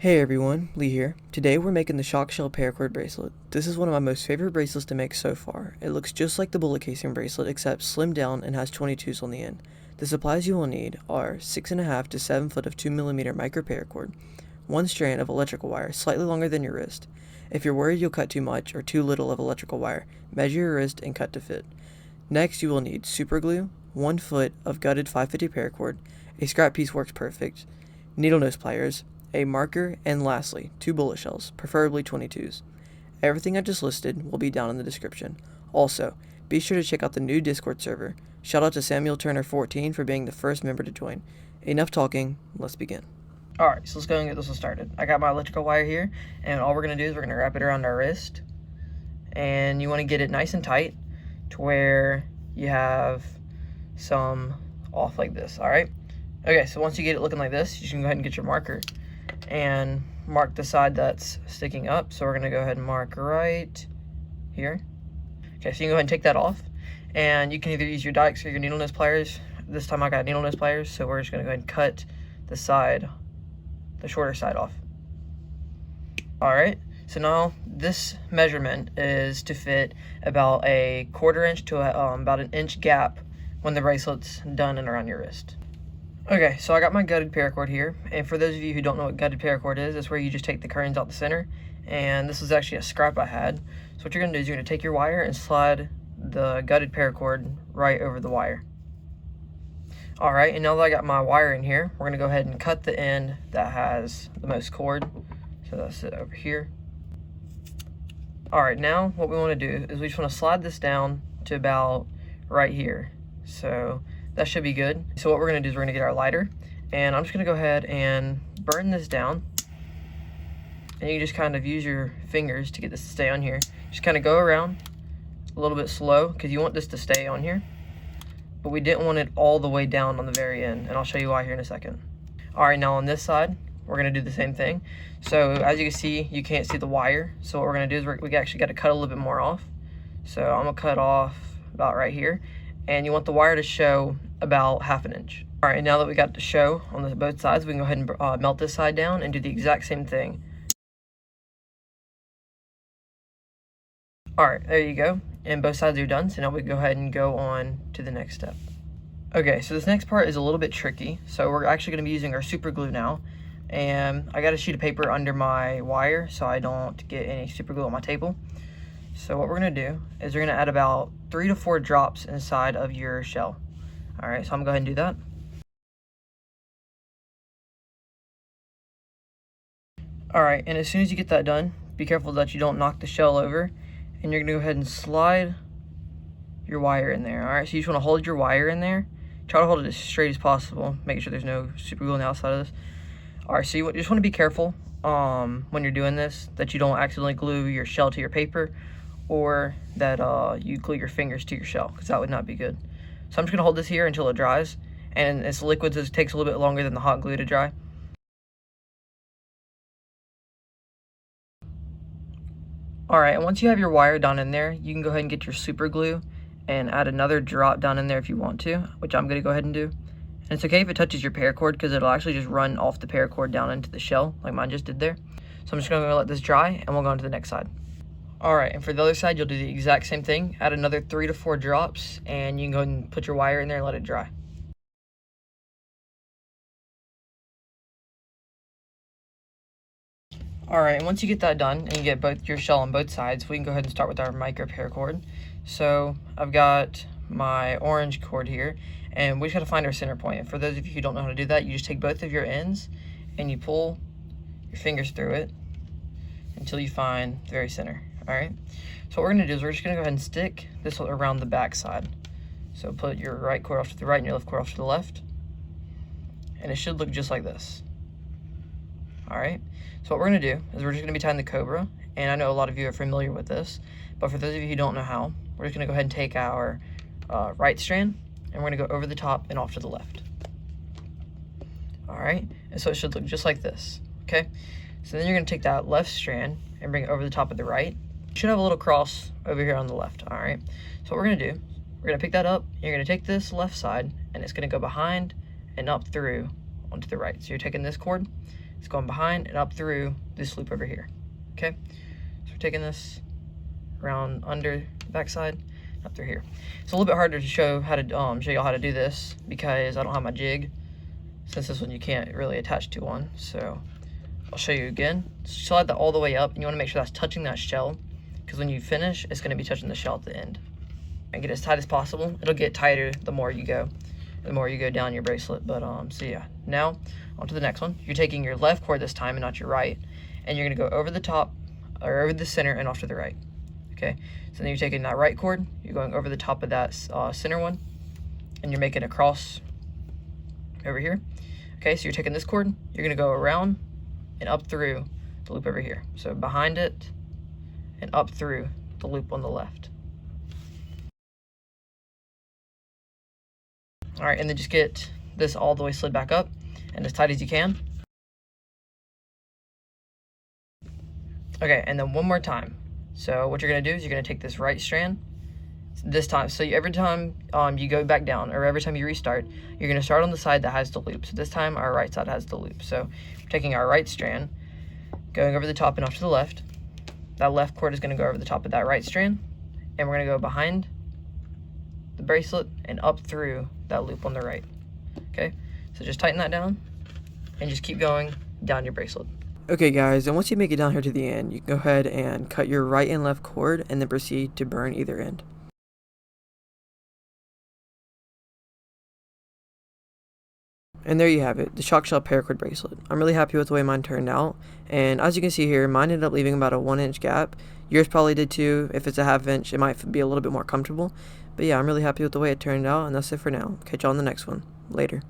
Hey everyone, Lee here. Today we're making the shock shell paracord bracelet. This is one of my most favorite bracelets to make so far. It looks just like the bullet casing bracelet except slimmed down and has 22s on the end. The supplies you will need are 6.5 to 7 foot of 2mm micro paracord, 1 strand of electrical wire slightly longer than your wrist. If you're worried you'll cut too much or too little of electrical wire, measure your wrist and cut to fit. Next you will need super glue, 1 foot of gutted 550 paracord, a scrap piece works perfect, needle nose pliers, a marker, and lastly, 2 bullet shells, preferably 22s. Everything I just listed will be down in the description. Also, be sure to check out the new Discord server. Shout out to Samuel Turner 14 for being the first member to join. Enough talking, let's begin. Alright, so let's go and get this one started. I got my electrical wire here, and all we're going to do is we're going to wrap it around our wrist. And you want to get it nice and tight to where you have some off like this, alright? Okay, so once you get it looking like this, you can go ahead and get your marker and mark the side that's sticking up. So we're going to go ahead and mark right here. Okay, so you can go ahead and take that off, and you can either use your dykes or your needle nose pliers. This time I got needle nose pliers, so we're just going to go ahead and cut the side, the shorter side off. Alright, so now this measurement is to fit about a 1/4 inch to about an inch gap when the bracelet's done and around your wrist. Okay, so I got my gutted paracord here, and for those of you who don't know what gutted paracord is, it's where you just take the curtains out the center, and this is actually a scrap I had. So what you're going to do is you're going to take your wire and slide the gutted paracord right over the wire. Alright, and now that I got my wire in here, we're going to go ahead and cut the end that has the most cord. So that's it over here. Alright, now what we want to do is we just want to slide this down to about right here. So that should be good. So what we're going to do is we're going to get our lighter, and I'm just going to go ahead and burn this down. And you just kind of use your fingers to get this to stay on here. Just kind of go around a little bit slow because you want this to stay on here. But we didn't want it all the way down on the very end, and I'll show you why here in a second. Alright, now on this side, we're going to do the same thing. So as you can see, you can't see the wire. So what we're going to do is we actually got to cut a little bit more off. So I'm going to cut off about right here. And you want the wire to show about 1/2 inch. All right, now that we got the show on both sides, we can go ahead and melt this side down and do the exact same thing. All right, there you go. And both sides are done, so now we can go ahead and go on to the next step. Okay, so this next part is a little bit tricky. So we're actually gonna be using our super glue now. And I got a sheet of paper under my wire so I don't get any super glue on my table. So what we're gonna do is we're gonna add about 3 to 4 drops inside of your shell. All right, so I'm gonna go ahead and do that. All right, and as soon as you get that done, be careful that you don't knock the shell over, and you're gonna go ahead and slide your wire in there. All right, so you just wanna hold your wire in there. Try to hold it as straight as possible, making sure there's no super glue on the outside of this. All right, so you just wanna be careful when you're doing this, that you don't accidentally glue your shell to your paper, or that you glue your fingers to your shell, because that would not be good. So I'm just going to hold this here until it dries, and it's liquid, so it takes a little bit longer than the hot glue to dry. Alright, and once you have your wire down in there, you can go ahead and get your super glue and add another drop down in there if you want to, which I'm going to go ahead and do. And it's okay if it touches your paracord, because it'll actually just run off the paracord down into the shell, like mine just did there. So I'm just going to let this dry, and we'll go on to the next side. Alright, and for the other side, you'll do the exact same thing. Add another 3 to 4 drops, and you can go ahead and put your wire in there and let it dry. Alright, and once you get that done, and you get both your shell on both sides, we can go ahead and start with our micro paracord. So I've got my orange cord here, and we just got to find our center point. And for those of you who don't know how to do that, you just take both of your ends, and you pull your fingers through it until you find the very center. Alright, so what we're going to do is we're just going to go ahead and stick this around the back side. So put your right cord off to the right and your left cord off to the left. And it should look just like this. Alright, so what we're going to do is we're just going to be tying the cobra. And I know a lot of you are familiar with this, but for those of you who don't know how, we're just going to go ahead and take our right strand, and we're going to go over the top and off to the left. Alright, and so it should look just like this. Okay, so then you're going to take that left strand and bring it over the top of the right. Should have a little cross over here on the left. All right, so what we're gonna do, we're gonna pick that up. You're gonna take this left side, and it's gonna go behind and up through onto the right. So you're taking this cord, It's going behind and up through this loop over here. Okay, so we're taking this around under the backside, up through here. It's a little bit harder to show how to show y'all how to do this because I don't have my jig. Since this one you can't really attach to one, so I'll show you again. Slide that all the way up, and you want to make sure that's touching that shell, because when you finish, it's going to be touching the shell at the end. And get as tight as possible. It'll get tighter the more you go down your bracelet. But so yeah, now on to the next one. You're taking your left cord this time and not your right, and you're going to go over the top, or over the center and off to the right. Okay, so then you're taking that right cord, you're going over the top of that center one, and you're making a cross over here. Okay, so you're taking this cord, you're going to go around and up through the loop over here. So behind it and up through the loop on the left. All right, and then just get this all the way slid back up and as tight as you can. Okay, and then one more time. So what you're gonna do is you're gonna take this right strand this time. So every time you go back down, or every time you restart, you're gonna start on the side that has the loop. So this time our right side has the loop. So we're taking our right strand, going over the top and off to the left. That left cord is gonna go over the top of that right strand, and we're gonna go behind the bracelet and up through that loop on the right. Okay, so just tighten that down and just keep going down your bracelet. Okay guys, and once you make it down here to the end, you can go ahead and cut your right and left cord and then proceed to burn either end. And there you have it, the shock shell paracord bracelet. I'm really happy with the way mine turned out, and as you can see here, mine ended up leaving about a 1-inch gap. Yours probably did too. If it's a 1/2 inch, it might be a little bit more comfortable. But yeah, I'm really happy with the way it turned out, and that's it for now. Catch y'all on the next one. Later.